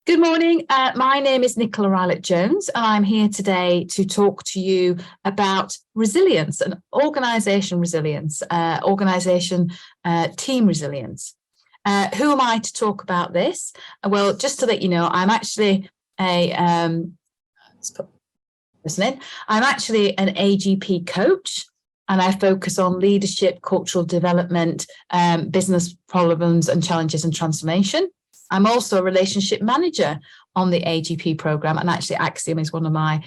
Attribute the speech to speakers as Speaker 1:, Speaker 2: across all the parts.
Speaker 1: Good morning. My name is Nicola Rylett-Jones, and I'm here today to talk to you about resilience and organisation resilience, team resilience. Who am I to talk about this? Well, just to let you know, I'm actually let's put this in. I'm actually an AGP coach, and I focus on leadership, cultural development, business problems and challenges and transformation. I'm also a relationship manager on the AGP program, and actually Axiom is one of my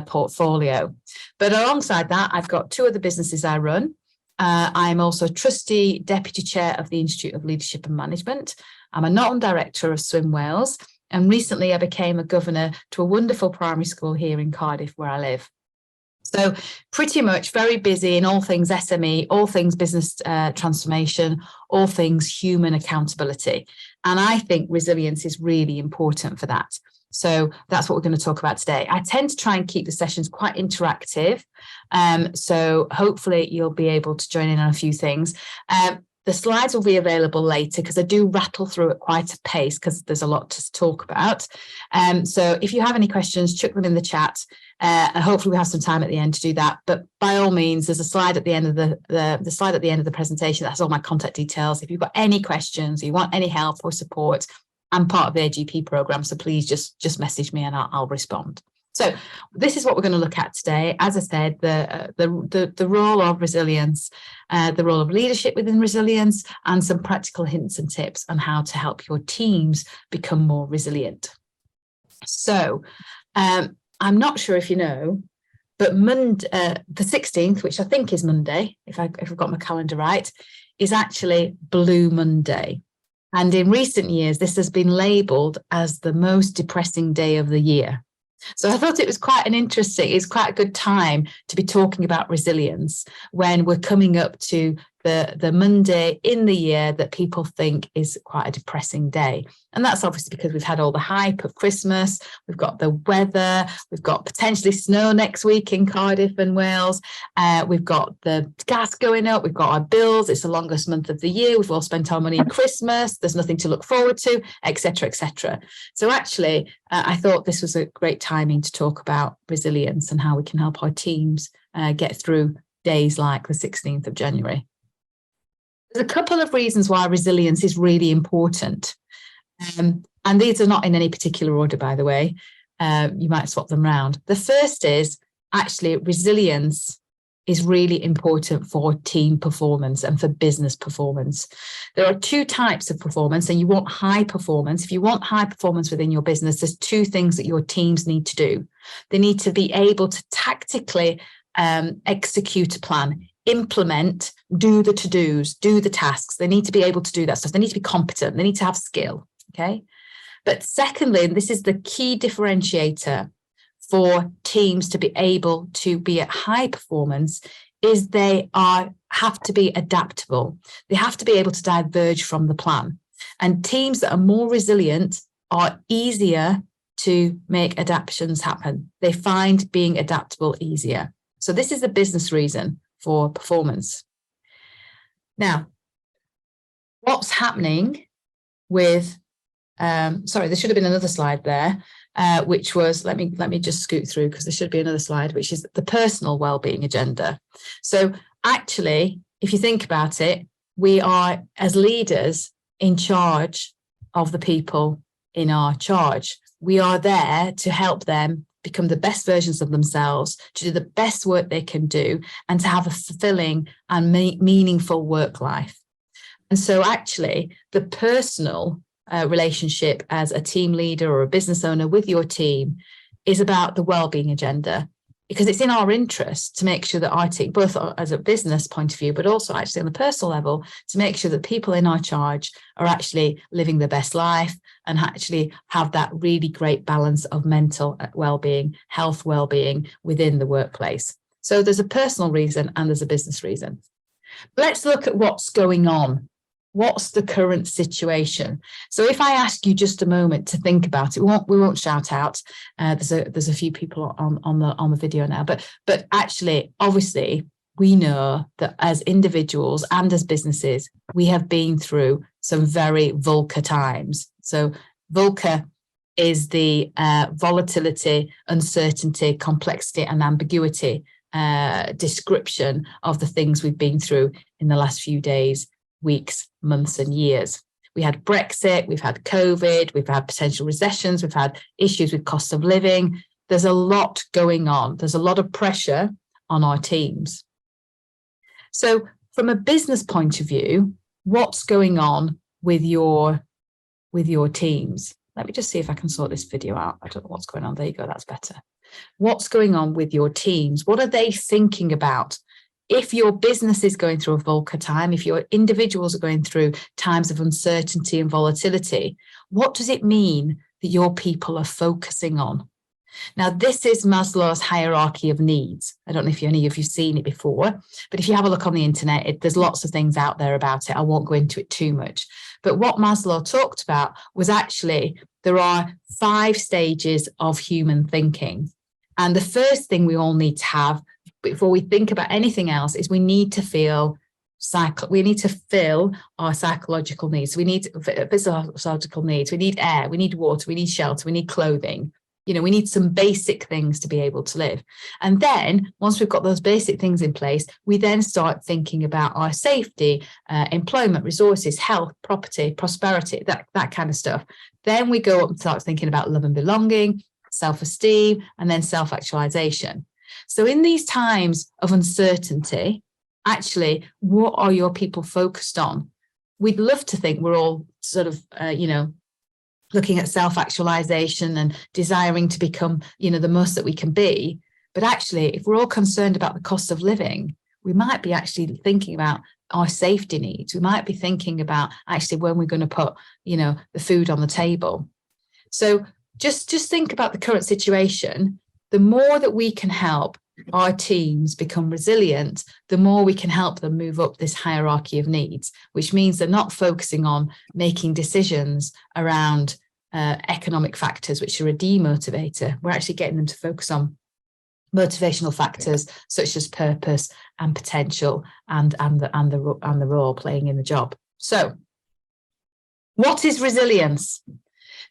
Speaker 1: portfolio. But alongside that, I've got two other businesses I run. I'm also a trustee deputy chair of the Institute of Leadership and Management. I'm a non-director of Swim Wales, and recently I became a governor to a wonderful primary school here in Cardiff where I live. So pretty much very busy in all things SME, all things business transformation, all things human accountability. And I think resilience is really important for that. So that's what we're going to talk about today. I tend to try and keep the sessions quite interactive. So hopefully you'll be able to join in on a few things. The slides will be available later because I do rattle through at quite a pace because there's a lot to talk about. So if you have any questions, chuck them in the chat. And hopefully we have some time at the end to do that. But by all means, there's a slide at the end of the slide at the end of the presentation. That's all my contact details. If you've got any questions, you want any help or support, I'm part of the AGP program. So please just message me and I'll respond. So this is what we're going to look at today. As I said, the role of resilience, the role of leadership within resilience, and some practical hints and tips on how to help your teams become more resilient. So I'm not sure if you know, but Monday, the 16th, which I think is Monday, if I've got my calendar right, is actually Blue Monday. And in recent years, this has been labelled as the most depressing day of the year. So I thought it's quite a good time to be talking about resilience when we're coming up to the Monday in the year that people think is quite a depressing day. And that's obviously because we've had all the hype of Christmas, we've got the weather, we've got potentially snow next week in Cardiff and Wales, we've got the gas going up, we've got our bills, it's the longest month of the year, we've all spent our money in Christmas, there's nothing to look forward to, etc., etc. So actually, I thought this was a great timing to talk about resilience and how we can help our teams get through days like the 16th of January. There's a couple of reasons why resilience is really important. And these are not in any particular order, by the way. You might swap them around. The first is actually resilience is really important for team performance and for business performance. There are two types of performance, and you want high performance. If you want high performance within your business, there's two things that your teams need to do. They need to be able to tactically execute a plan, implement, do the to-dos, do the tasks. They need to be able to do that stuff. They need to be competent. They need to have skill. Okay. But secondly, and this is the key differentiator for teams to be able to be at high performance, is they have to be adaptable. They have to be able to diverge from the plan. And teams that are more resilient are easier to make adaptations happen. They find being adaptable easier. So this is the business reason for performance. Now, what's happening with, sorry, there should have been another slide there, which was, let me just scoot through because there should be another slide, which is the personal well-being agenda. So actually, if you think about it, we are, as leaders, in charge of the people in our charge. We are there to help them become the best versions of themselves, to do the best work they can do, and to have a fulfilling and meaningful work life. And so actually, the personal relationship as a team leader or a business owner with your team is about the well-being agenda, because it's in our interest to make sure that our team, both as a business point of view, but also actually on a personal level, to make sure that people in our charge are actually living their best life and actually have that really great balance of mental well-being, health well-being within the workplace. So there's a personal reason and there's a business reason. Let's look at what's going on. What's the current situation? So if I ask you just a moment to think about it, we won't shout out. There's a few people on the video now, but actually, obviously, we know that as individuals and as businesses, we have been through some very VUCA times. So VUCA is the volatility, uncertainty, complexity, and ambiguity description of the things we've been through in the last few days, weeks, months, and years. We had Brexit, we've had COVID, we've had potential recessions, we've had issues with cost of living. There's a lot going on. There's a lot of pressure on our teams. So from a business point of view, what's going on with your teams? Let me just see if I can sort this video out. I don't know what's going on. There you go. That's better. What's going on with your teams? What are they thinking about? If your business is going through a VUCA time, if your individuals are going through times of uncertainty and volatility, what does it mean that your people are focusing on? Now, this is Maslow's hierarchy of needs. I don't know if any of you've seen it before, but if you have a look on the internet, there's lots of things out there about it. I won't go into it too much. But what Maslow talked about was actually there are 5 stages of human thinking. And the first thing we all need to have before we think about anything else is we need to fill our psychological needs. We need physiological needs. We need air, we need water, we need shelter, we need clothing. You know, we need some basic things to be able to live. And then once we've got those basic things in place, we then start thinking about our safety, employment, resources, health, property, prosperity, that kind of stuff. Then we go up and start thinking about love and belonging, self-esteem, and then self-actualization. So in these times of uncertainty, actually, what are your people focused on? We'd love to think we're all sort of, looking at self-actualization and desiring to become, the most that we can be. But actually, if we're all concerned about the cost of living, we might be actually thinking about our safety needs. We might be thinking about actually when we're going to put, the food on the table. So just think about the current situation. The more that we can help our teams become resilient, the more we can help them move up this hierarchy of needs, which means they're not focusing on making decisions around economic factors, which are a demotivator. We're actually getting them to focus on motivational factors such as purpose and potential and the role playing in the job. So, what is resilience?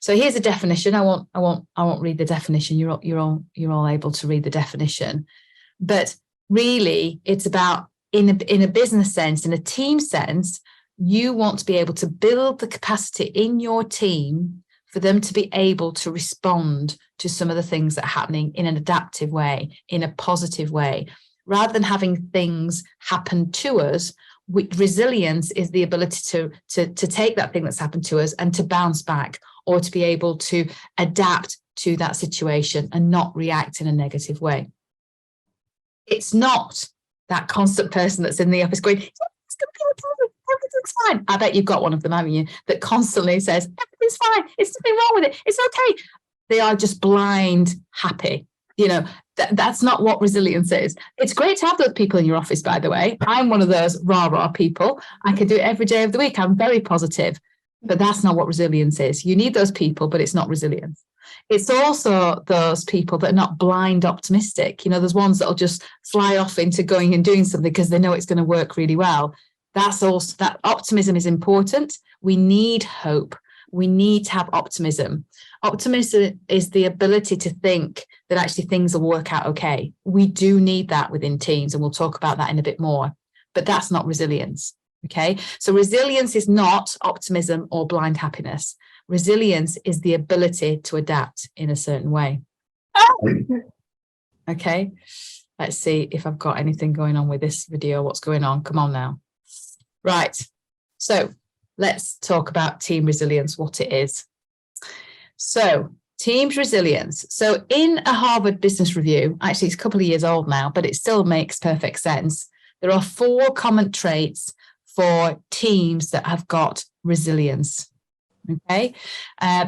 Speaker 1: So here's a definition. I won't read the definition. You're all able to read the definition, but really it's about in a business sense, in a team sense, you want to be able to build the capacity in your team for them to be able to respond to some of the things that are happening in an adaptive way, in a positive way, rather than having things happen to us. Resilience is the ability to take that thing that's happened to us and to bounce back, or to be able to adapt to that situation and not react in a negative way. It's not that constant person that's in the office going, everything's fine. I bet you've got one of them, haven't you, that constantly says, everything's fine, it's nothing wrong with it, it's okay. They are just blind happy. That's not what resilience is. It's great to have those people in your office, by the way. I'm one of those rah-rah people. I can do it every day of the week. I'm very positive. But that's not what resilience is. You need those people, but it's not resilience. It's also those people that are not blind optimistic. There's ones that'll just fly off into going and doing something because they know it's going to work really well. That's also, that optimism is important. We need hope. We need to have optimism. Optimism is the ability to think that actually things will work out okay. We do need that within teams, and we'll talk about that in a bit more. But that's not resilience. Okay, so resilience is not optimism or blind happiness. Resilience is the ability to adapt in a certain way. Okay, let's see if I've got anything going on with this video. What's going on? Come on now. Right, so let's talk about team resilience, what it is. So teams resilience. So in a Harvard Business Review, actually it's a couple of years old now, but it still makes perfect sense. There are 4 common traits for teams that have got resilience. Okay,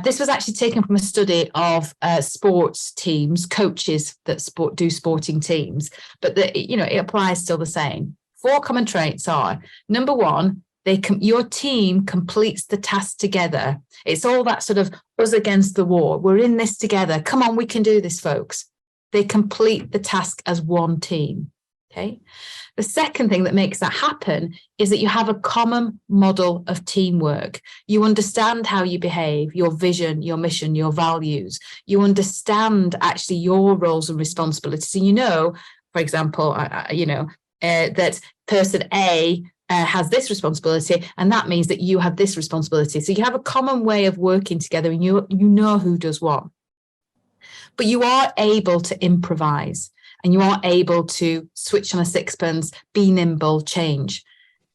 Speaker 1: this was actually taken from a study of sports teams, coaches that do sporting teams, but it applies still the same. 4 common traits are: number 1, your team completes the task together. It's all that sort of us against the wall. We're in this together. Come on, we can do this, folks. They complete the task as one team. Okay. The second thing that makes that happen is that you have a common model of teamwork. You understand how you behave, your vision, your mission, your values. You understand actually your roles and responsibilities. And you know, for example, that person A has this responsibility, and that means that you have this responsibility. So you have a common way of working together, and you know who does what. But you are able to improvise, and you are able to switch on a sixpence, be nimble, change.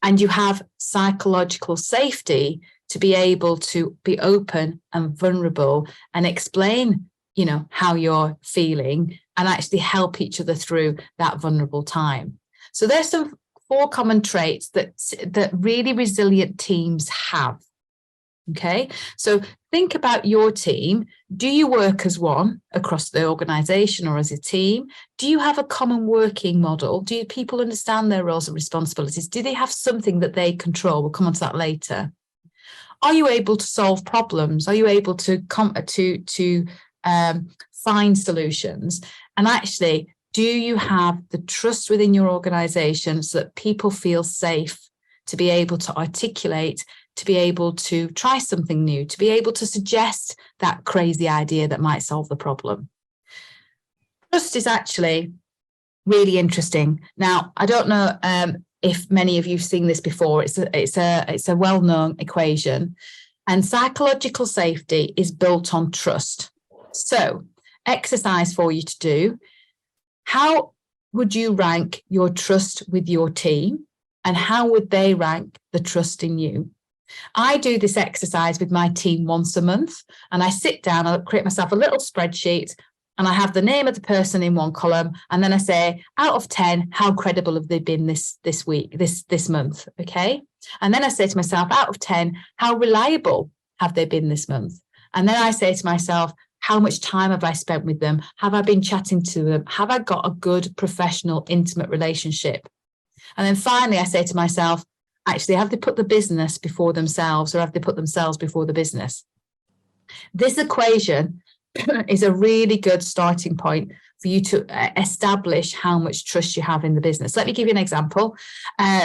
Speaker 1: And you have psychological safety to be able to be open and vulnerable and explain, how you're feeling and actually help each other through that vulnerable time. So there's some 4 common traits that really resilient teams have. Okay, so think about your team. Do you work as one across the organization or as a team? Do you have a common working model? Do people understand their roles and responsibilities? Do they have something that they control? We'll come on to that later. Are you able to solve problems? Are you able to find solutions? And actually, do you have the trust within your organization so that people feel safe to be able to articulate, to be able to try something new, to be able to suggest that crazy idea that might solve the problem? Trust is actually really interesting. Now, I don't know if many of you have seen this before. It's a well-known equation, and psychological safety is built on trust. So, exercise for you to do. How would you rank your trust with your team, and how would they rank the trust in you? I do this exercise with my team once a month, and I sit down, I create myself a little spreadsheet, and I have the name of the person in one column, and then I say, out of 10, how credible have they been this week, this month, okay? And then I say to myself, out of 10, how reliable have they been this month? And then I say to myself, how much time have I spent with them? Have I been chatting to them? Have I got a good, professional, intimate relationship? And then finally, I say to myself, actually, have they put the business before themselves, or have they put themselves before the business? This equation is a really good starting point for you to establish how much trust you have in the business. Let me give you an example.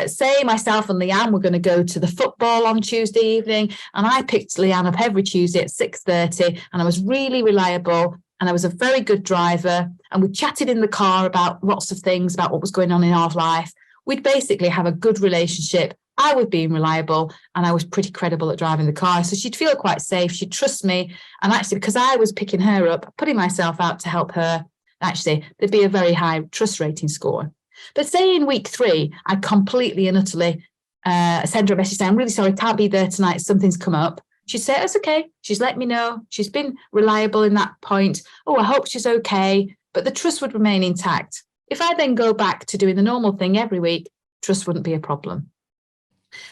Speaker 1: Say myself and Leanne were going to go to the football on Tuesday evening, and I picked Leanne up every Tuesday at 6:30, and I was really reliable, and I was a very good driver, and we chatted in the car about lots of things, about what was going on in our life. We'd basically have a good relationship. I was being reliable, and I was pretty credible at driving the car. So she'd feel quite safe. She'd trust me. And actually, because I was picking her up, putting myself out to help her, actually, there'd be a very high trust rating score. But say in week 3, I completely and utterly send her a message saying, I'm really sorry, can't be there tonight. Something's come up. She'd say, it's okay. She's let me know. She's been reliable in that point. Oh, I hope she's okay. But the trust would remain intact. If I then go back to doing the normal thing every week, trust wouldn't be a problem.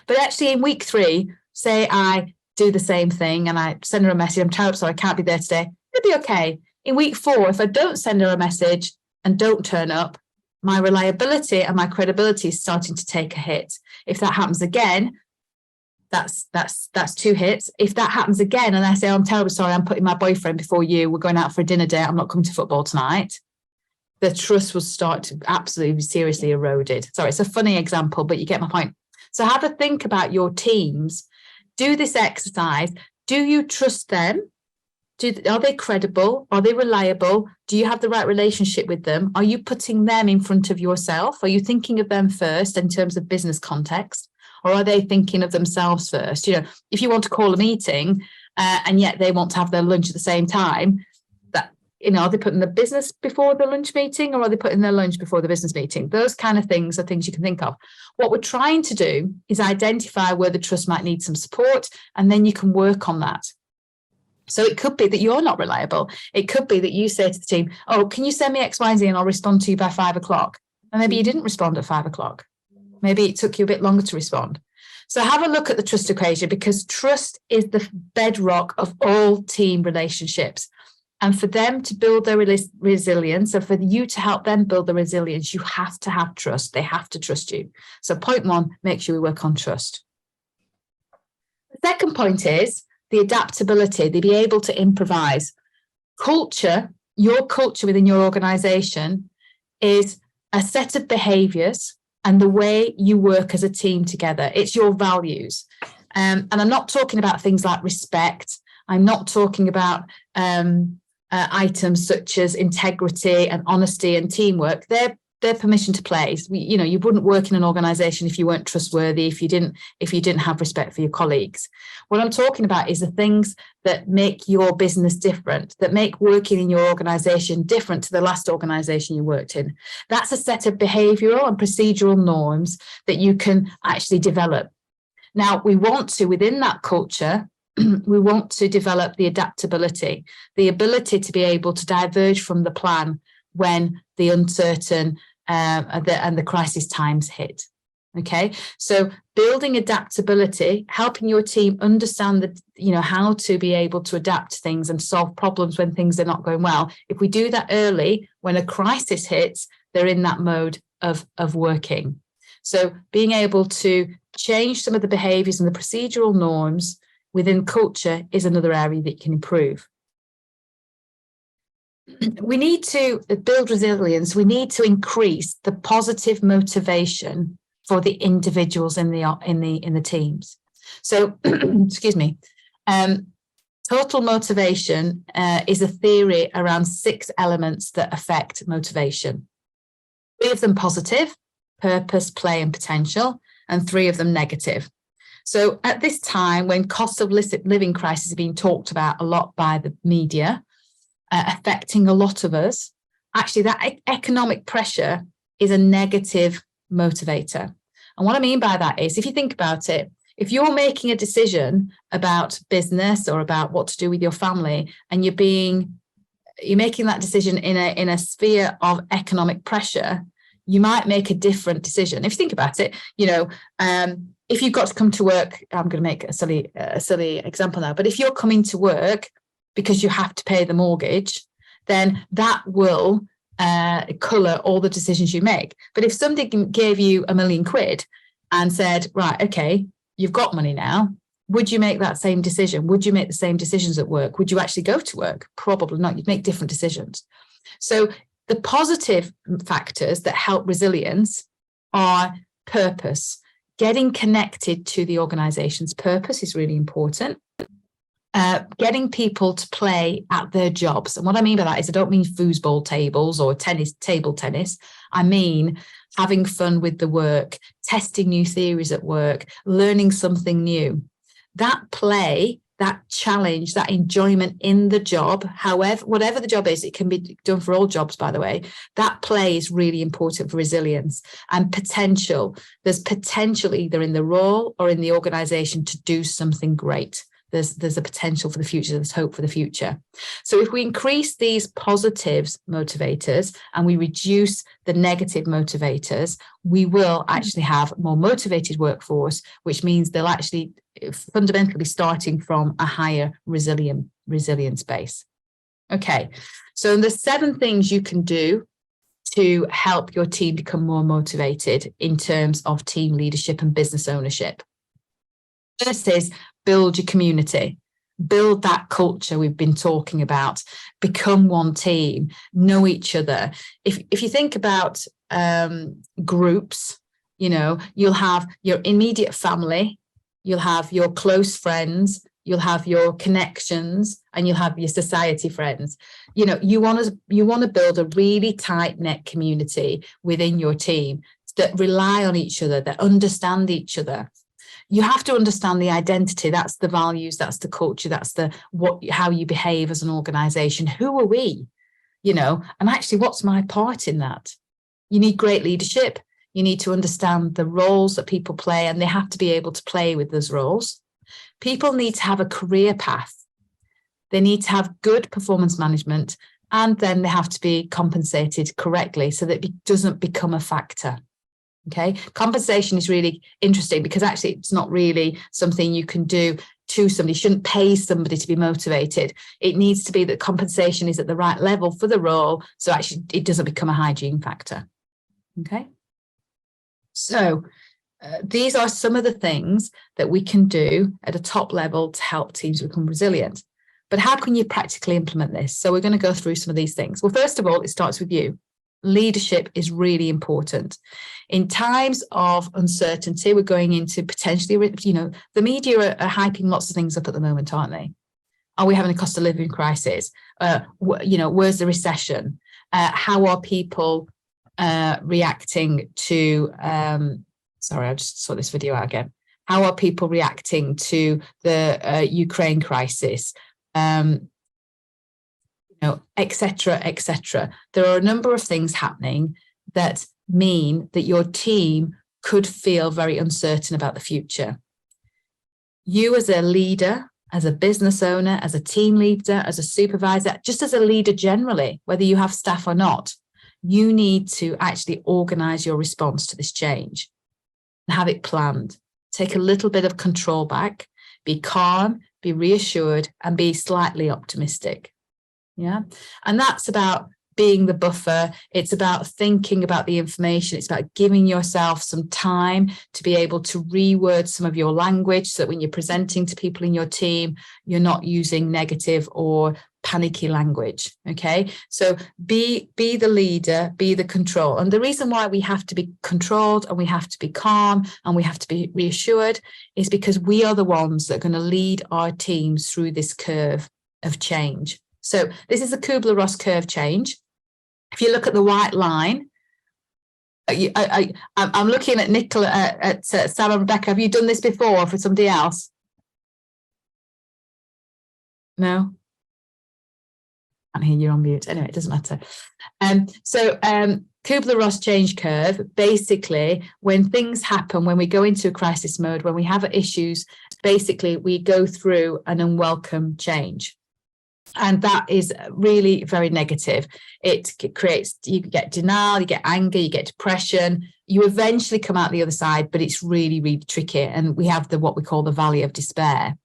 Speaker 1: But actually in week 3, say I do the same thing and I send her a message, I'm terrible, sorry, I can't be there today. It'll be okay. In week 4, if I don't send her a message and don't turn up, my reliability and my credibility is starting to take a hit. If that happens again, that's 2 hits. If that happens again and I say, oh, I'm terribly sorry, I'm putting my boyfriend before you, we're going out for a dinner date, I'm not coming to football tonight, the trust will start to absolutely seriously eroded. Sorry, it's a funny example, but you get my point. So have a think about your teams. Do this exercise. Do you trust them? Are they credible? Are they reliable? Do you have the right relationship with them? Are you putting them in front of yourself? Are you thinking of them first in terms of business context? Or are they thinking of themselves first? If you want to call a meeting and yet they want to have their lunch at the same time, are they putting the business before the lunch meeting, or are they putting their lunch before the business meeting? Those kind of things are things you can think of. What we're trying to do is identify where the trust might need some support, and then you can work on that. So it could be that you're not reliable. It could be that you say to the team, oh, can you send me X, Y, and Z and I'll respond to you by 5 o'clock. And maybe you didn't respond at 5 o'clock. Maybe it took you a bit longer to respond. So have a look at the trust equation, because trust is the bedrock of all team relationships. And for them to build their resilience, and for you to help them build the resilience, you have to have trust. They have to trust you. So point 1, make sure we work on trust. The second point is the adaptability, to be able to improvise. Culture, your culture within your organization is a set of behaviors and the way you work as a team together. It's your values. And I'm not talking about things like respect. I'm not talking about items such as integrity and honesty and teamwork. They're permission to play. You wouldn't work in an organization if you weren't trustworthy, if you didn't have respect for your colleagues. What I'm talking about is the things that make your business different, that make working in your organization different to the last organization you worked in. That's a set of behavioral and procedural norms that you can actually develop. Now, we want to, within that culture, we want to develop the adaptability, the ability to be able to diverge from the plan when the uncertain and the crisis times hit. Okay, so building adaptability, helping your team understand how to be able to adapt to things and solve problems when things are not going well. If we do that early, when a crisis hits, they're in that mode of working. So being able to change some of the behaviors and the procedural norms within culture is another area that you can improve. We need to build resilience. We need to increase the positive motivation for the individuals in the teams. So, excuse me. Total motivation is a theory around 6 elements that affect motivation. 3 of them positive: purpose, play, and potential, and 3 of them negative. So, at this time, when cost of living crisis is being talked about a lot by the media, affecting a lot of us, actually that economic pressure is a negative motivator. And what I mean by that is, if you think about it, if you're making a decision about business or about what to do with your family, and you're making that decision in a sphere of economic pressure, you might make a different decision. If you think about it, if you've got to come to work, I'm going to make a silly example now, but if you're coming to work because you have to pay the mortgage, then that will colour all the decisions you make. But if somebody gave you £1 million and said, right, okay, you've got money now, would you make that same decision? Would you make the same decisions at work? Would you actually go to work? Probably not. You'd make different decisions. So the positive factors that help resilience are purpose. Getting connected to the organisation's purpose is really important. Getting people to play at their jobs. And what I mean by that is I don't mean foosball tables or table tennis. I mean having fun with the work, testing new theories at work, learning something new. That play, that challenge, that enjoyment in the job, whatever the job is, it can be done for all jobs, by the way. That play is really important for resilience and potential. There's potential either in the role or in the organisation to do something great. There's a potential for the future, there's hope for the future. So if we increase these positives motivators and we reduce the negative motivators, we will actually have more motivated workforce, which means they'll actually fundamentally be starting from a higher resilience base. Okay, so there's 7 things you can do to help your team become more motivated in terms of team leadership and business ownership. First is build your community, build that culture we've been talking about, become one team, know each other. If you think about groups, you'll have your immediate family, you'll have your close friends, you'll have your connections, and you'll have your society friends. You want to build a really tight-knit community within your team that rely on each other, that understand each other. You have to understand the identity. That's the values, that's the culture, that's how you behave as an organization. Who are we? And actually, what's my part in that? You need great leadership. You need to understand the roles that people play, and they have to be able to play with those roles. People need to have a career path. They need to have good performance management, and then they have to be compensated correctly so that it doesn't become a factor. Okay, compensation is really interesting because actually it's not really something you can do to somebody. You shouldn't pay somebody to be motivated. It needs to be that compensation is at the right level for the role, so actually it doesn't become a hygiene factor. Okay, so these are some of the things that we can do at a top level to help teams become resilient. But how can you practically implement this? So we're going to go through some of these things. Well, first of all, it starts with you. Leadership is really important. In times of uncertainty, we're going into potentially, the media are hyping lots of things up at the moment, aren't they? Are we having a cost of living crisis? Where's the recession? How are people reacting to, sorry, I just saw this video out again. How are people reacting to the Ukraine crisis? Etc., etc. There are a number of things happening that mean that your team could feel very uncertain about the future. You as a leader, as a business owner, as a team leader, as a supervisor, just as a leader generally, whether you have staff or not, you need to actually organize your response to this change and have it planned. Take a little bit of control back, be calm, be reassured, and be slightly optimistic. Yeah. And that's about being the buffer. It's about thinking about the information. It's about giving yourself some time to be able to reword some of your language so that when you're presenting to people in your team, you're not using negative or panicky language. Okay. So be the leader, be the control. And the reason why we have to be controlled and we have to be calm and we have to be reassured is because we are the ones that are going to lead our teams through this curve of change. So this is a Kubler-Ross curve change. If you look at the white line, I'm looking at Nicola, at Sam and Rebecca. Have you done this before for somebody else? No? I can't hear you on mute. Anyway, it doesn't matter. Kubler-Ross change curve, basically, when things happen, when we go into a crisis mode, when we have issues, basically we go through an unwelcome change. And that is really very negative. It creates, you get denial, you get anger, you get depression. You eventually come out the other side, but it's really, really tricky. And we have what we call the valley of despair.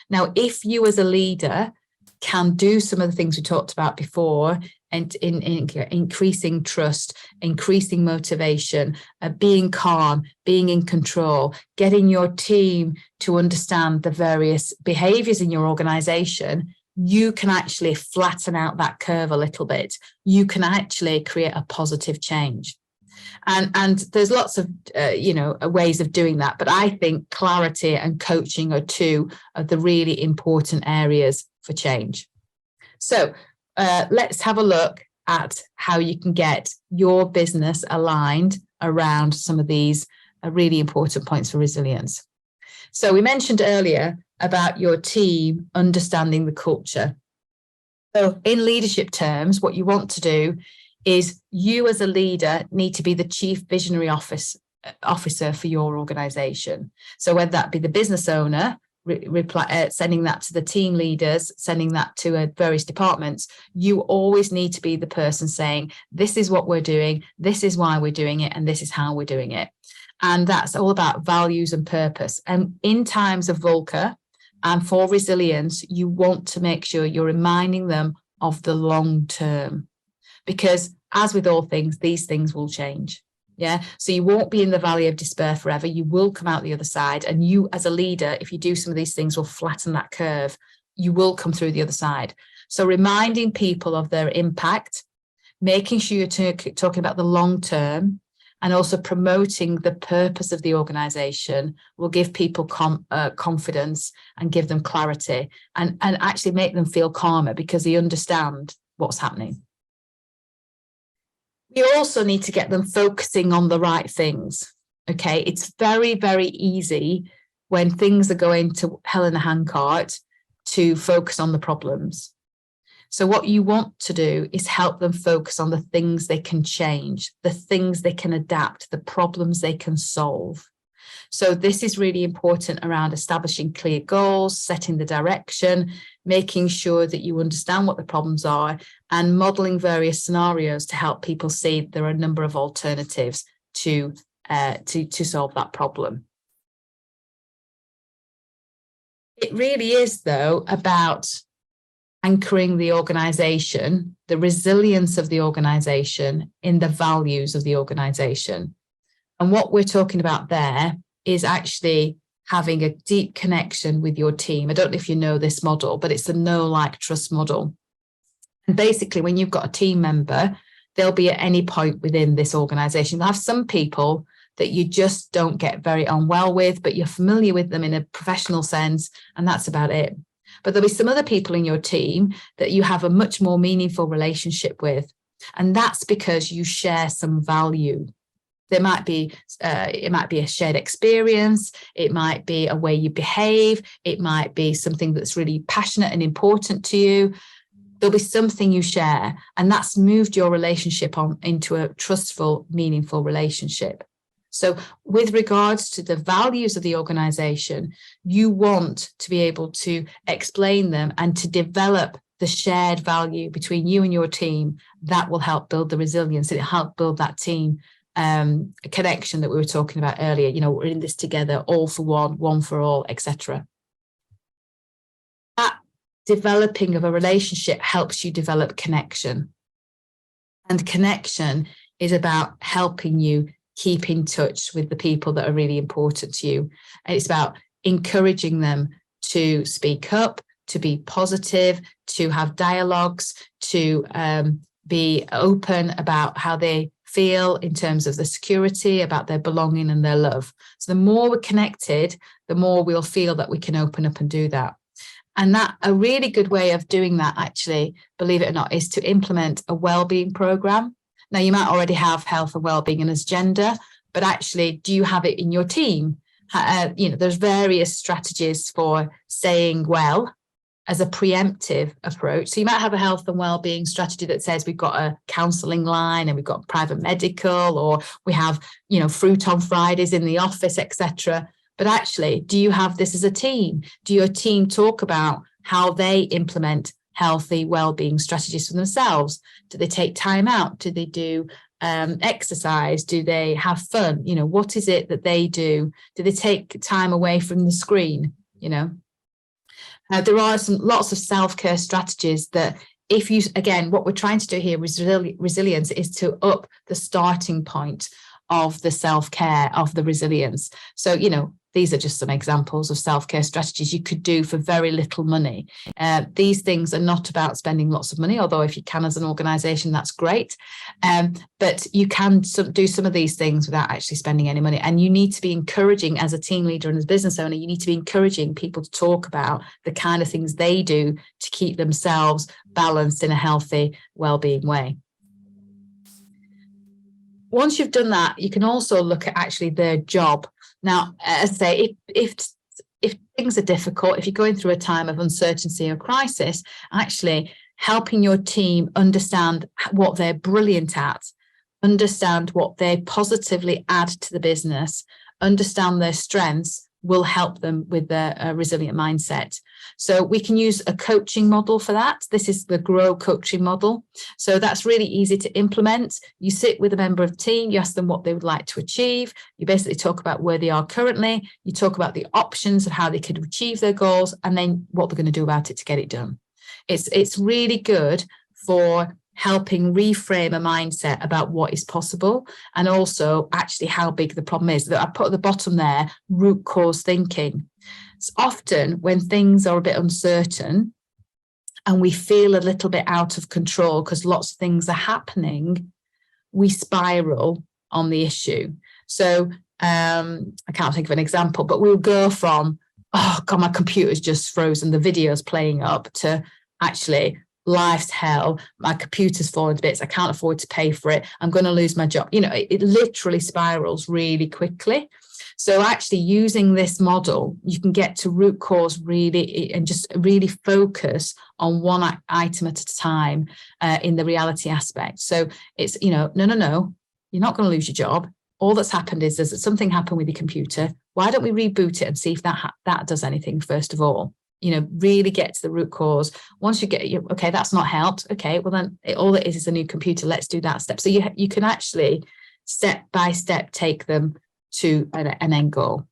Speaker 1: Now, if you as a leader can do some of the things we talked about before, and in increasing trust, increasing motivation, being calm, being in control, getting your team to understand the various behaviors in your organization, you can actually flatten out that curve a little bit. You can actually create a positive change. And there's lots of, ways of doing that. But I think clarity and coaching are two of the really important areas for change. So let's have a look at how you can get your business aligned around some of these really important points for resilience. So we mentioned earlier about your team understanding the culture. So in leadership terms, what you want to do is you as a leader need to be the chief visionary officer for your organization. So whether that be the business owner, sending that to the team leaders, sending that to various departments, you always need to be the person saying, this is what we're doing, this is why we're doing it, and this is how we're doing it. And that's all about values and purpose. And in times of VUCA and for resilience, you want to make sure you're reminding them of the long term, because as with all things, these things will change. Yeah. So you won't be in the valley of despair forever. You will come out the other side. And you as a leader, if you do some of these things, will flatten that curve. You will come through the other side. So reminding people of their impact, making sure you're talking about the long term, and also promoting the purpose of the organization will give people confidence and give them clarity and actually make them feel calmer because they understand what's happening. We also need to get them focusing on the right things. Okay, it's very, very easy when things are going to hell in a handcart to focus on the problems. So what you want to do is help them focus on the things they can change, the things they can adapt, the problems they can solve. So this is really important around establishing clear goals, setting the direction, making sure that you understand what the problems are, and modeling various scenarios to help people see there are a number of alternatives to solve that problem. It really is, though, about anchoring the organization, the resilience of the organization in the values of the organization. And what we're talking about there is actually having a deep connection with your team. I don't know if you know this model, but it's the know, like, trust model. And basically, when you've got a team member, they'll be at any point within this organization. You'll have some people that you just don't get very on well with, but you're familiar with them in a professional sense, and that's about it. But there'll be some other people in your team that you have a much more meaningful relationship with, and that's because you share some value. There might be, it might be a shared experience, it might be a way you behave, it might be something that's really passionate and important to you. There'll be something you share, and that's moved your relationship on into a trustful, meaningful relationship. So with regards to the values of the organization, you want to be able to explain them and to develop the shared value between you and your team. That will help build the resilience, and it'll help build that team connection that we were talking about earlier. You know, we're in this together, all for one for all, etc. That developing of a relationship helps you develop connection, and connection is about helping you keep in touch with the people that are really important to you. And it's about encouraging them to speak up, to be positive, to have dialogues, to be open about how they feel in terms of the security, about their belonging and their love. So the more we're connected, the more we'll feel that we can open up and do that. And that a really good way of doing that, actually, believe it or not, is to implement a wellbeing program. Now, you might already have health and wellbeing and as gender, but actually, do you have it in your team? You know, there's various strategies for saying well as a preemptive approach. So you might have a health and wellbeing strategy that says we've got a counselling line and we've got private medical, or we have, you know, fruit on Fridays in the office, etc. But actually, do you have this as a team? Do your team talk about how they implement healthy wellbeing strategies for themselves? Do they take time out? Do they do exercise? Do they have fun? You know, what is it that they do? Do they take time away from the screen? You know, there are lots of self-care strategies that, if you, again, what we're trying to do here with resilience is to up the starting point of the self-care, of the resilience. So, you know, these are just some examples of self-care strategies you could do for very little money. These things are not about spending lots of money, although if you can as an organisation, that's great. But you can do some of these things without actually spending any money. And you need to be encouraging, as a team leader and as a business owner, you need to be encouraging people to talk about the kind of things they do to keep themselves balanced in a healthy, well-being way. Once you've done that, you can also look at actually their job. Now, as I say, if things are difficult, if you're going through a time of uncertainty or crisis, actually helping your team understand what they're brilliant at, understand what they positively add to the business, understand their strengths, will help them with their resilient mindset. So we can use a coaching model for that. This is the GROW coaching model. So that's really easy to implement. You sit with a member of the team, you ask them what they would like to achieve. You basically talk about where they are currently. You talk about the options of how they could achieve their goals, and then what they're going to do about it to get it done. It's really good for helping reframe a mindset about what is possible, and also actually how big the problem is. That I put at the bottom there, root cause thinking. It's often when things are a bit uncertain and we feel a little bit out of control because lots of things are happening, we spiral on the issue. So I can't think of an example, but we'll go from, oh God, my computer's just frozen, the video's playing up, to actually, life's hell, my computer's fallen to bits, I can't afford to pay for it, I'm going to lose my job. You know, it literally spirals really quickly. So actually using this model, you can get to root cause really, and just really focus on one item at a time in the reality aspect. So it's, you know, no, you're not going to lose your job. All that's happened is there's something happened with your computer. Why don't we reboot it and see if that does anything first of all? You know, really get to the root cause. Once you get, okay, that's not helped. Okay, well then all it is a new computer. Let's do that step. So you can actually step by step take them to an end goal.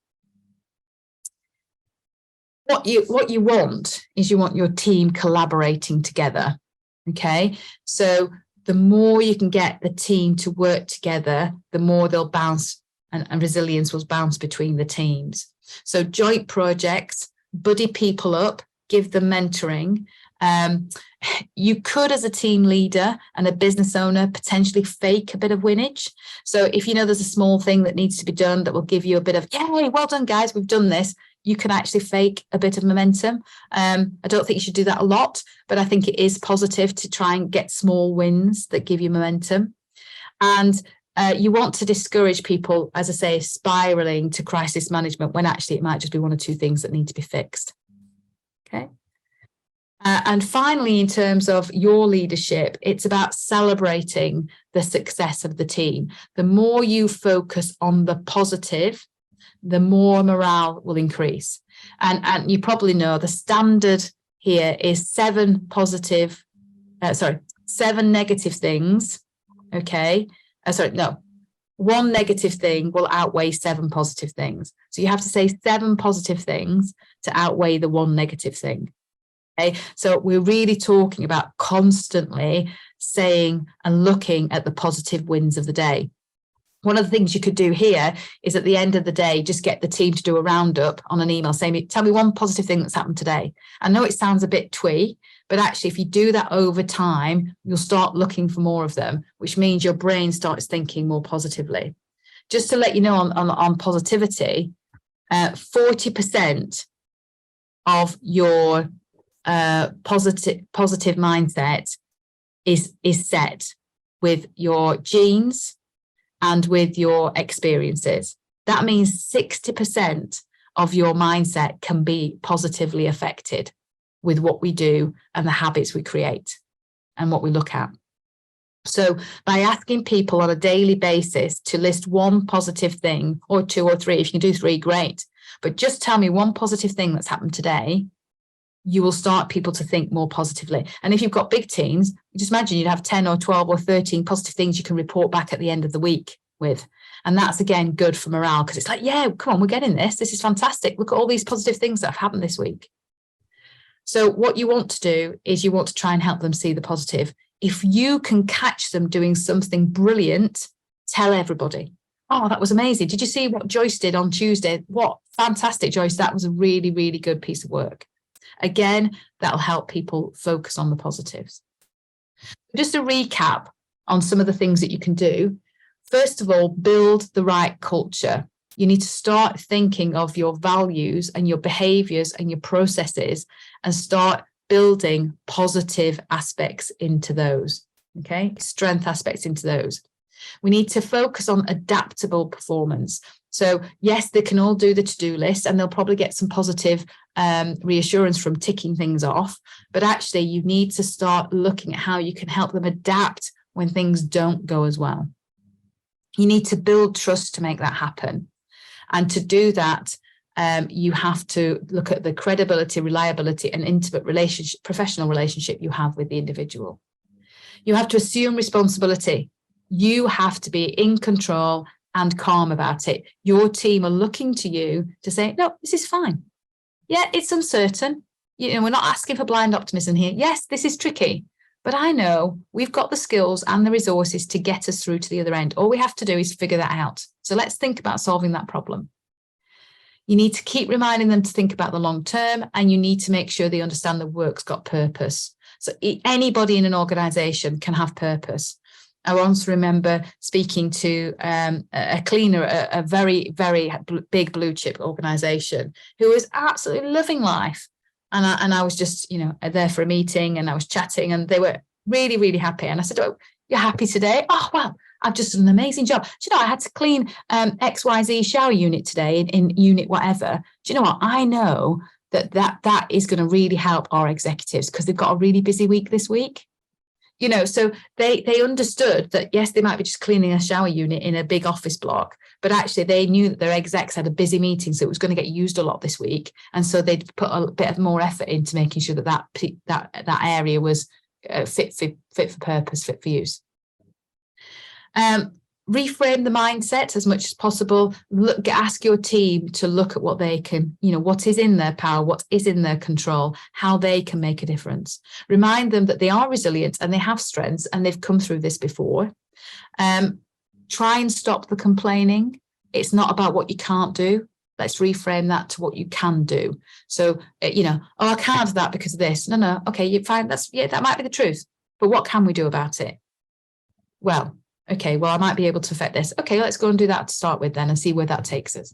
Speaker 1: What you want is you want your team collaborating together. Okay, so the more you can get the team to work together, the more they'll bounce, and resilience will bounce between the teams. So joint projects, buddy people up, give them mentoring, You could, as a team leader and a business owner, potentially fake a bit of winage. So if you know there's a small thing that needs to be done that will give you a bit of, yay, well done, guys, we've done this, you can actually fake a bit of momentum. I don't think you should do that a lot, but I think it is positive to try and get small wins that give you momentum. And you want to discourage people, as I say, spiraling to crisis management when actually it might just be one or two things that need to be fixed. Okay. And finally, in terms of your leadership, it's about celebrating the success of the team. The more you focus on the positive, the more morale will increase. And you probably know the standard here is 7 negative things. Okay. 1 negative thing will outweigh 7 positive things. So you have to say 7 positive things to outweigh the 1 negative thing. Okay, so we're really talking about constantly saying and looking at the positive wins of the day. One of the things you could do here is at the end of the day, just get the team to do a roundup on an email saying, tell me 1 positive thing that's happened today. I know it sounds a bit twee, but actually if you do that over time, you'll start looking for more of them, which means your brain starts thinking more positively. Just to let you know on positivity, 40% of your positive mindset is set with your genes and with your experiences. That means 60% of your mindset can be positively affected with what we do and the habits we create and what we look at. So by asking people on a daily basis to list 1 positive thing, or 2 or 3, if you can do 3, great. But just tell me 1 positive thing that's happened today, you will start people to think more positively. And if you've got big teams, just imagine you'd have 10 or 12 or 13 positive things you can report back at the end of the week with. And that's, again, good for morale, because it's like, yeah, come on, we're getting this. This is fantastic. Look at all these positive things that have happened this week. So what you want to do is you want to try and help them see the positive. If you can catch them doing something brilliant, tell everybody. Oh, that was amazing. Did you see what Joyce did on Tuesday? What fantastic, Joyce. That was a really, really good piece of work. Again, that'll help people focus on the positives. Just a recap on some of the things that you can do. First of all, build the right culture. You need to start thinking of your values and your behaviors and your processes and start building positive aspects into those, okay? Strength aspects into those. We need to focus on adaptable performance. So yes, they can all do the to-do list and they'll probably get some positive reassurance from ticking things off. But actually, you need to start looking at how you can help them adapt when things don't go as well. You need to build trust to make that happen. And to do that, you have to look at the credibility, reliability, and intimate relationship, professional relationship you have with the individual. You have to assume responsibility. You have to be in control and calm about it. Your team are looking to you to say, no, this is fine. Yeah, it's uncertain. You know, we're not asking for blind optimism here. Yes, this is tricky, but I know we've got the skills and the resources to get us through to the other end. All we have to do is figure that out. So let's think about solving that problem. You need to keep reminding them to think about the long term, and you need to make sure they understand the work's got purpose. So anybody in an organization can have purpose. I once remember speaking to a cleaner, a very, very big blue chip organization who was absolutely loving life. And I was just, there for a meeting and I was chatting and they were really, really happy. And I said, oh, you're happy today? Oh, well, I've just done an amazing job. Do you know, I had to clean XYZ shower unit today in unit whatever. Do you know what? I know that is going to really help our executives because they've got a really busy week this week. So they understood that, yes, they might be just cleaning a shower unit in a big office block, but actually they knew that their execs had a busy meeting, so it was going to get used a lot this week. And so they'd put a bit of more effort into making sure that area was fit for purpose, fit for use. Reframe the mindset as much as possible. Ask your team to look at what they can, what is in their power, what is in their control, how they can make a difference. Remind them that they are resilient and they have strengths and they've come through this before. Try and stop the complaining. It's not about what you can't do. Let's reframe that to what you can do. So, oh, I can't do that because of this. No. Okay, you're fine. That might be the truth. But what can we do about it? Well, okay, I might be able to affect this. Okay, let's go and do that to start with then and see where that takes us.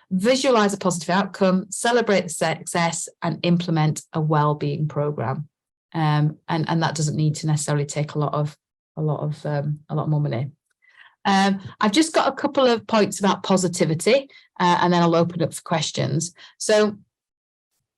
Speaker 1: Visualize a positive outcome, celebrate the success, and implement a well-being program. And that doesn't need to necessarily take a lot more money. I've just got a couple of points about positivity, and then I'll open up for questions. So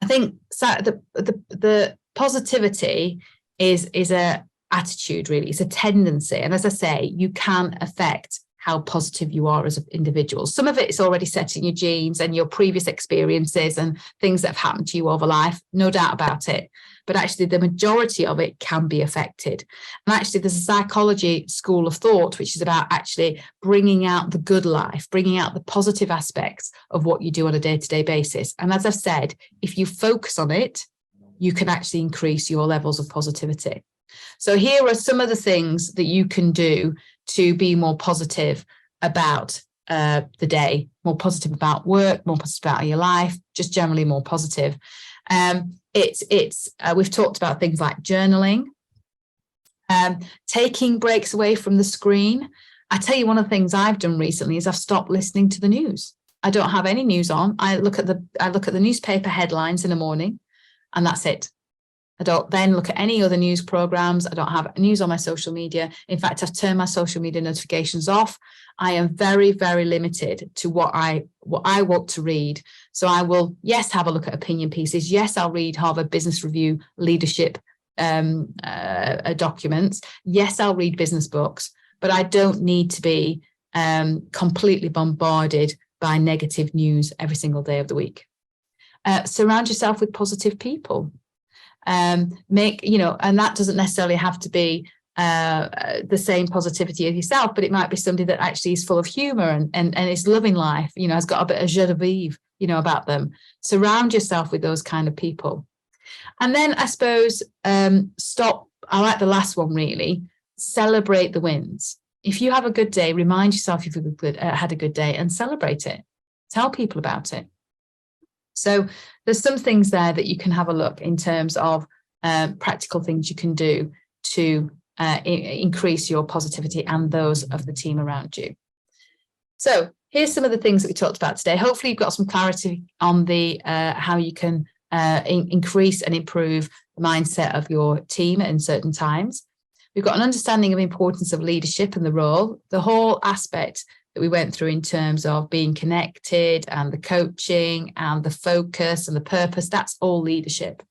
Speaker 1: I think the positivity is a attitude, really. It's a tendency, and as I say, you can affect how positive you are as an individual. Some of it is already set in your genes and your previous experiences and things that have happened to you over life, no doubt about it. But actually, the majority of it can be affected. And actually, there's a psychology school of thought, which is about actually bringing out the good life, bringing out the positive aspects of what you do on a day-to-day basis. And as I've said, if you focus on it, you can actually increase your levels of positivity. So here are some of the things that you can do to be more positive about the day, more positive about work, more positive about your life, just generally more positive. We've talked about things like journaling, taking breaks away from the screen. I tell you, one of the things I've done recently is I've stopped listening to the news. I don't have any news on. I look at the newspaper headlines in the morning, and that's it. I don't then look at any other news programs. I don't have news on my social media. In fact, I've turned my social media notifications off. I am very, very limited to what I want to read. So I will, yes, have a look at opinion pieces. Yes, I'll read Harvard Business Review leadership documents. Yes, I'll read business books, but I don't need to be completely bombarded by negative news every single day of the week. Surround yourself with positive people. And that doesn't necessarily have to be the same positivity as yourself, but it might be somebody that actually is full of humor and is loving life, has got a bit of joie de vivre, about them. Surround yourself with those kind of people. And then I suppose stop. I like the last one, really. Celebrate the wins. If you have a good day, remind yourself you've had a good day and celebrate it. Tell people about it. So there's some things there that you can have a look in terms of practical things you can do to increase your positivity and those of the team around you. So here's some of the things that we talked about today. Hopefully you've got some clarity on the how you can increase and improve the mindset of your team in certain times. We've got an understanding of the importance of leadership and the role, the whole aspect that we went through in terms of being connected and the coaching and the focus and the purpose. That's all leadership.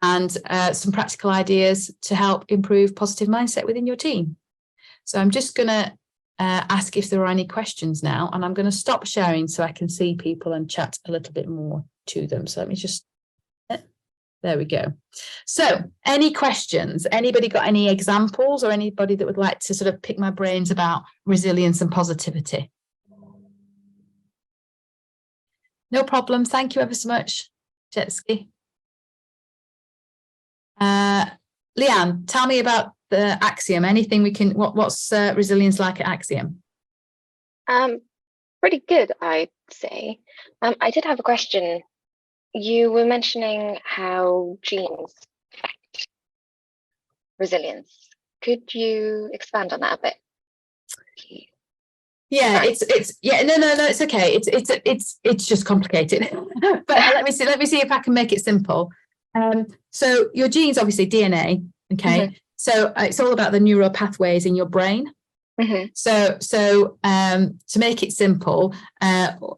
Speaker 1: And some practical ideas to help improve positive mindset within your team. So I'm just going to ask if there are any questions now, and I'm going to stop sharing so I can see people and chat a little bit more to them. So let me just, there we go. So any questions? Anybody got any examples or anybody that would like to sort of pick my brains about resilience and positivity? No problem. Thank you ever so much, Jetski. Leanne, tell me about the Axiom. Anything we can, what's resilience like at Axiom?
Speaker 2: Pretty good, I'd say. I did have a question. You were mentioning how genes affect resilience. Could you expand on that a bit?
Speaker 1: Yeah, no, it's okay. It's just complicated. But let me see if I can make it simple. So your genes, obviously DNA, okay? Mm-hmm. So it's all about the neural pathways in your brain. Mm-hmm. So to make it simple,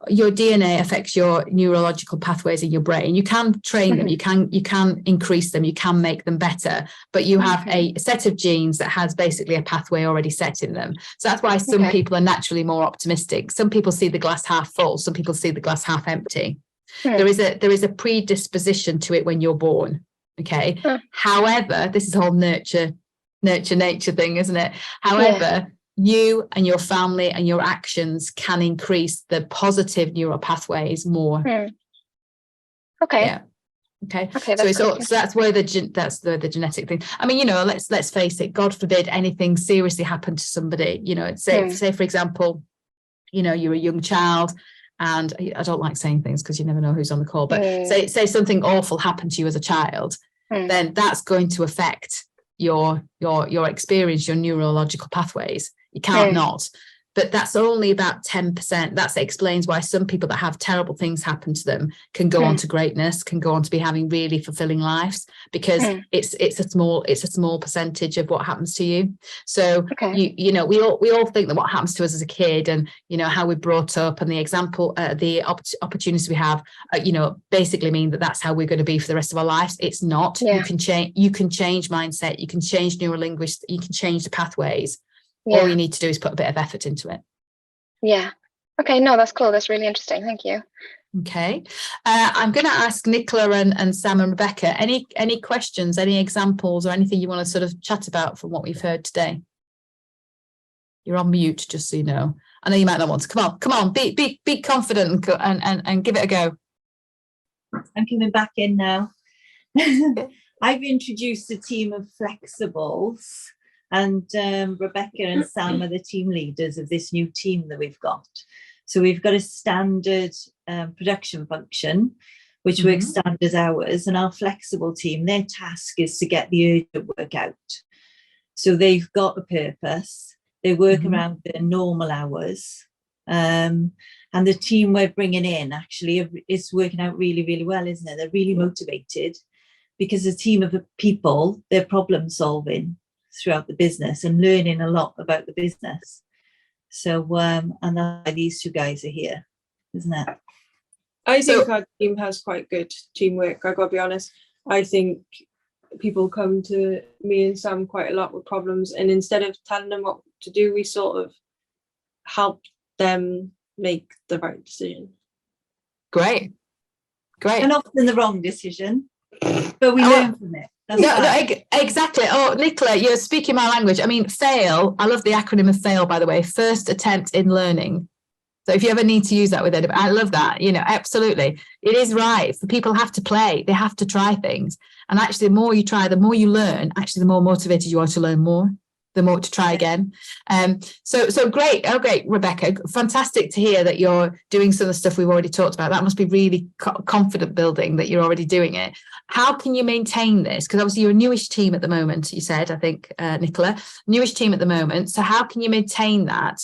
Speaker 1: your DNA affects your neurological pathways in your brain. You can train them, you can increase them, you can make them better, but you have a set of genes that has basically a pathway already set in them. So that's why some people are naturally more optimistic. Some people see the glass half full, some people see the glass half empty. There is a predisposition to it when you're born. Okay. However, this is a whole nature thing, isn't it? However, you and your family and your actions can increase the positive neural pathways more.
Speaker 2: Okay.
Speaker 1: Yeah. Okay. So that's where the genetic thing. I mean, let's face it. God forbid anything seriously happened to somebody. Say for example, you're a young child and I don't like saying things because you never know who's on the call, but say something awful happened to you as a child, then that's going to affect your experience, your neurological pathways. You can't not. But that's only about 10%. That explains why some people that have terrible things happen to them can go on to greatness, can go on to be having really fulfilling lives, because it's a small percentage of what happens to you. So you know, we all think that what happens to us as a kid, and you know how we're brought up, and the example, the opportunities we have, you know, basically mean that that's how we're going to be for the rest of our lives. It's not. You can change mindset. You can change neurolinguistics. You can change the pathways. All you need to do is put a bit of effort into it.
Speaker 2: Yeah. Okay. No, that's cool. That's really interesting. Thank you.
Speaker 1: Okay. I'm going to ask Nicola and Sam and Rebecca, any questions, any examples, or anything you want to sort of chat about from what we've heard today? You're on mute, just so you know. I know you might not want to. Come on. Be confident and give it a go.
Speaker 3: I'm coming back in now. I've introduced a team of flexibles. And Rebecca and Sam are the team leaders of this new team that we've got. So we've got a standard production function, which works standard hours, and our flexible team, their task is to get the urgent work out. So they've got a purpose. They work around their normal hours. And the team we're bringing in actually is working out really, really well, isn't it? They're really motivated because a team of people, they're problem solving throughout the business and learning a lot about the business. So and that's why these two guys are here, isn't it?
Speaker 4: I think our team has quite good teamwork. I gotta be honest. I think people come to me and Sam quite a lot with problems, and instead of telling them what to do, we sort of help them make the right decision. Great.
Speaker 3: And often the wrong decision, but we learn from it.
Speaker 1: Exactly. Oh, Nicola, you're speaking my language. I mean, FAIL, I love the acronym of FAIL, by the way, first attempt in learning. So if you ever need to use that with it, I love that, you know, absolutely. It is right. For people have to play, they have to try things. And actually, the more you try, the more you learn, actually, the more motivated you are to learn more, the more to try again. So great. Oh, great, Rebecca. Fantastic to hear that you're doing some of the stuff we've already talked about. That must be really confident building that you're already doing it. How can you maintain this? Because obviously you're a newish team at the moment, you said, I think, Nicola, newish team at the moment. So how can you maintain that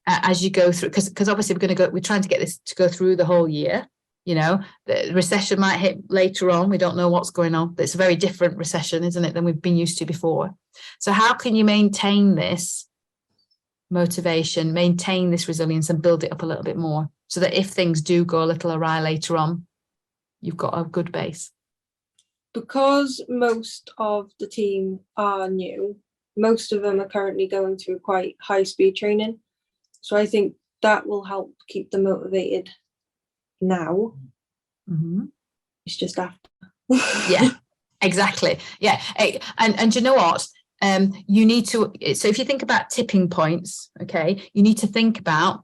Speaker 1: as you go through? Because obviously we're trying to get this to go through the whole year. You know, the recession might hit later on. We don't know what's going on. It's a very different recession, isn't it, than we've been used to before. So how can you maintain this motivation, maintain this resilience, and build it up a little bit more so that if things do go a little awry later on, you've got a good base?
Speaker 4: Because most of the team are new, most of them are currently going through quite high-speed training. So I think that will help keep them motivated now. It's just after.
Speaker 1: Yeah, exactly. Yeah. And you know what? You need to, so if you think about tipping points, okay, you need to think about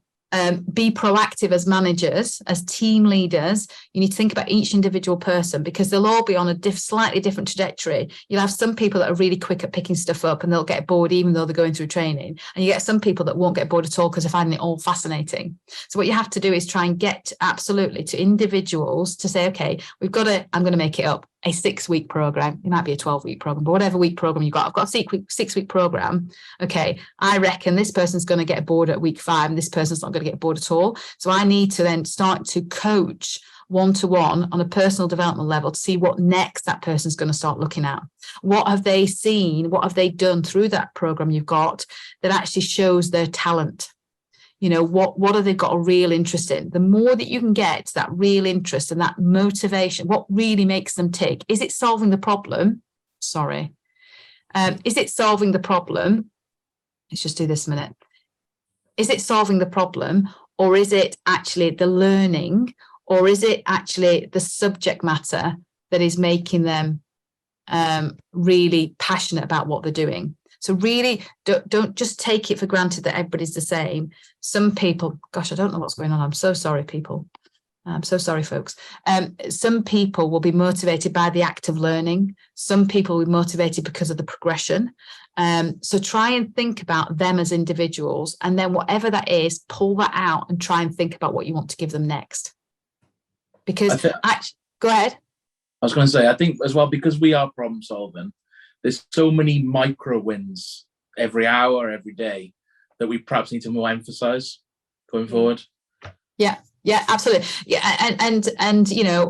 Speaker 1: be proactive as managers, as team leaders. You need to think about each individual person, because they'll all be on a slightly different trajectory. You'll have some people that are really quick at picking stuff up and they'll get bored even though they're going through training. And you get some people that won't get bored at all because they're finding it all fascinating. So what you have to do is try and get absolutely to individuals to say, okay, I'm going to make it up, a 6-week program. It might be a 12-week program, but whatever week program you've got, I've got a 6-week program. Okay, I reckon this person's going to get bored at week 5 and this person's not going to get bored at all. So I need to then start to coach one-to-one on a personal development level to see what next that person's going to start looking at. What have they seen? What have they done through that program you've got that actually shows their talent? You know, what have they got a real interest in? The more that you can get to that real interest and that motivation, what really makes them tick? Is it solving the problem? Sorry. Is it solving the problem? Let's just do this a minute. Is it solving the problem, or is it actually the learning, or is it actually the subject matter that is making them really passionate about what they're doing? So really don't just take it for granted that everybody's the same. Some people, gosh, I don't know what's going on. I'm so sorry, people. I'm so sorry, folks. Some people will be motivated by the act of learning. Some people will be motivated because of the progression. So try and think about them as individuals, and then whatever that is, pull that out and try and think about what you want to give them next. Because go ahead.
Speaker 5: I was going to say, I think as well, because we are problem solving, there's so many micro wins every hour, every day, that we perhaps need to more emphasize going forward.
Speaker 1: Yeah, absolutely. Yeah, and you know,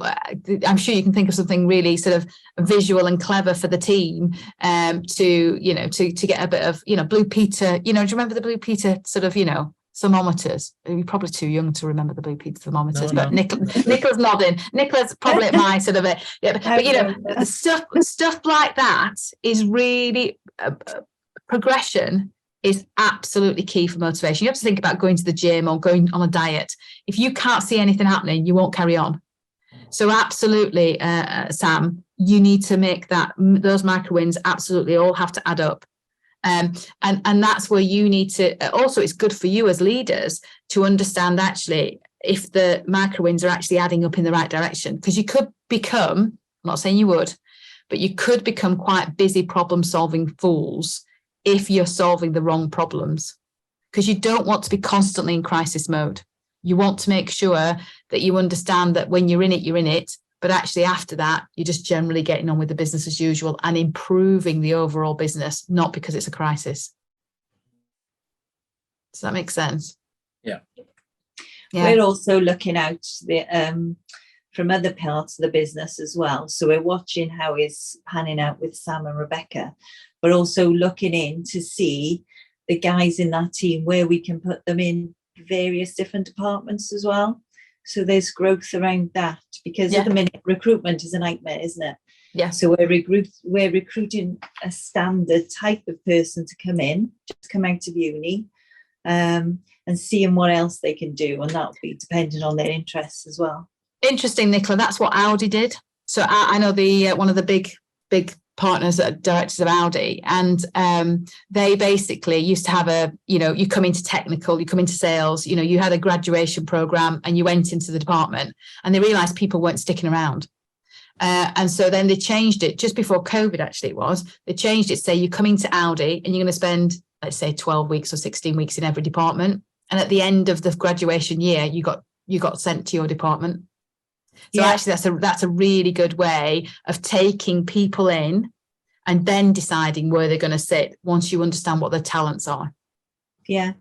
Speaker 1: I'm sure you can think of something really sort of visual and clever for the team, to get a bit of, Blue Peter. Do you remember the Blue Peter sort of, thermometers? You're probably too young to remember the Blue Peter thermometers, but Nicola's nodding. Nicola's probably at my sort of it. Yeah, but the stuff like that is really progression is absolutely key for motivation. You have to think about going to the gym or going on a diet. If you can't see anything happening, you won't carry on. So absolutely, Sam, you need to make those micro wins absolutely all have to add up. And that's where you need to, also it's good for you as leaders to understand actually if the micro wins are actually adding up in the right direction, because you could become, I'm not saying you would, but you could become quite busy problem solving fools if you're solving the wrong problems, because you don't want to be constantly in crisis mode. You want to make sure that you understand that when you're in it, but actually after that, you're just generally getting on with the business as usual and improving the overall business, not because it's a crisis. Does that make sense?
Speaker 5: Yeah.
Speaker 3: We're also looking out from other parts of the business as well. So we're watching how it's panning out with Sam and Rebecca, but also looking in to see the guys in that team where we can put them in various different departments as well. So there's growth around that, because at the minute recruitment is a nightmare, isn't it?
Speaker 1: Yeah.
Speaker 3: So we're recruiting a standard type of person to come in, just come out of uni, and seeing what else they can do, and that'll be depending on their interests as well.
Speaker 1: Interesting, Nicola. That's what Audi did. So I know one of the big partners, directors of Audi, and they basically used to have you come into technical, you come into sales, you had a graduation program and you went into the department, and they realized people weren't sticking around. And so then they changed it just before COVID, actually they changed it, say you're coming to Audi and you're going to spend, let's say 12 weeks or 16 weeks in every department. And at the end of the graduation year, you got sent to your department. So actually that's a really good way of taking people in and then deciding where they're going to sit once you understand what their talents are.
Speaker 3: Yeah.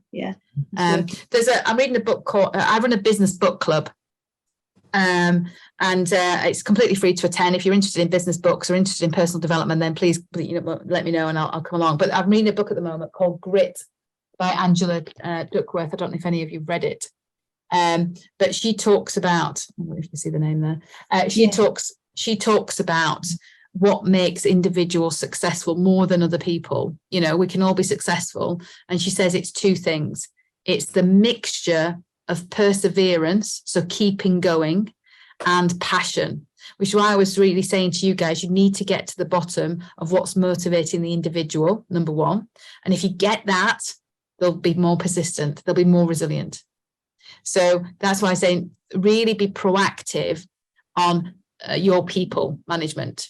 Speaker 1: I'm reading a book called, I run a business book club. And it's completely free to attend. If you're interested in business books or interested in personal development, then please let me know and I'll come along. But I'm reading a book at the moment called Grit by Angela Duckworth. I don't know if any of you've read it. But she talks about, I don't know if you can see the name there. She talks about what makes individuals successful more than other people. We can all be successful. And she says it's two things. It's the mixture of perseverance, so keeping going, and passion, which is why I was really saying to you guys, you need to get to the bottom of what's motivating the individual, number one. And if you get that, they'll be more persistent, they'll be more resilient. So that's why I'm saying really be proactive on your people management,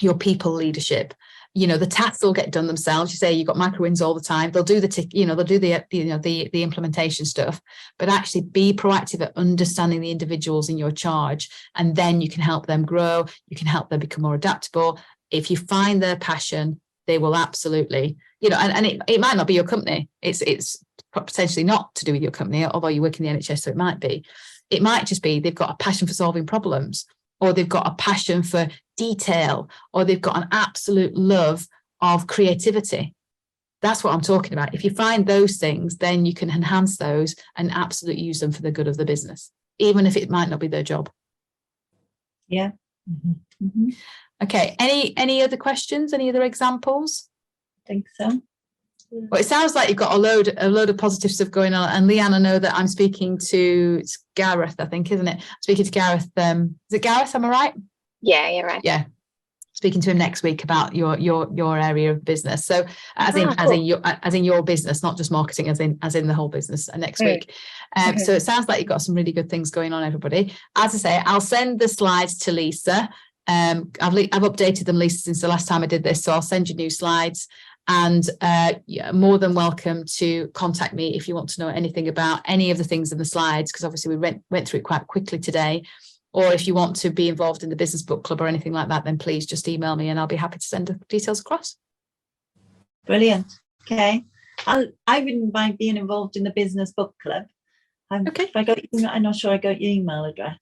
Speaker 1: your people leadership. The tasks will get done themselves. You say you've got micro wins all the time. They'll do they'll do the implementation stuff, but actually be proactive at understanding the individuals in your charge, and then you can help them grow. You can help them become more adaptable. If you find their passion, they will absolutely, and it might not be your company. It's potentially not to do with your company, although you work in the NHS, so it might be. It might just be they've got a passion for solving problems, or they've got a passion for detail, or they've got an absolute love of creativity. That's what I'm talking about. If you find those things, then you can enhance those and absolutely use them for the good of the business, even if it might not be their job.
Speaker 3: Yeah.
Speaker 1: Mm-hmm. Mm-hmm. Okay. Any other questions? Any other examples?
Speaker 3: I think so.
Speaker 1: Well, it sounds like you've got a load of positive stuff going on. And Leanne, I know that I'm speaking to Gareth, I think, isn't it? Speaking to Gareth. Is it Gareth? Am I right?
Speaker 2: Yeah, you're right.
Speaker 1: Yeah. Speaking to him next week about your area of business. So as in your business, not just marketing, as in the whole business next week. So it sounds like you've got some really good things going on, everybody. As I say, I'll send the slides to Lisa. I've updated them, Lisa, since the last time I did this. So I'll send you new slides. And you're more than welcome to contact me if you want to know anything about any of the things in the slides, because obviously we went through it quite quickly today. Or if you want to be involved in the business book club or anything like that, then please just email me and I'll be happy to send the details across.
Speaker 3: Brilliant. Okay. I wouldn't mind being involved in the business book club.
Speaker 1: Okay.
Speaker 3: I'm not sure I got your email address.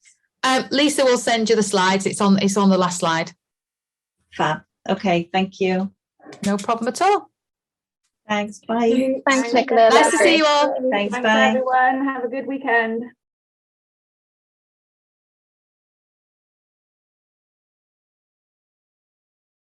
Speaker 1: Lisa will send you the slides. It's on the last slide.
Speaker 3: Fab. Okay. Thank you.
Speaker 1: No problem at all.
Speaker 3: Thanks. Bye.
Speaker 2: Thanks, Nicola.
Speaker 1: Nice to see you all.
Speaker 3: Thanks.
Speaker 6: Thanks,
Speaker 3: Bye.
Speaker 6: everyone. Have a good weekend.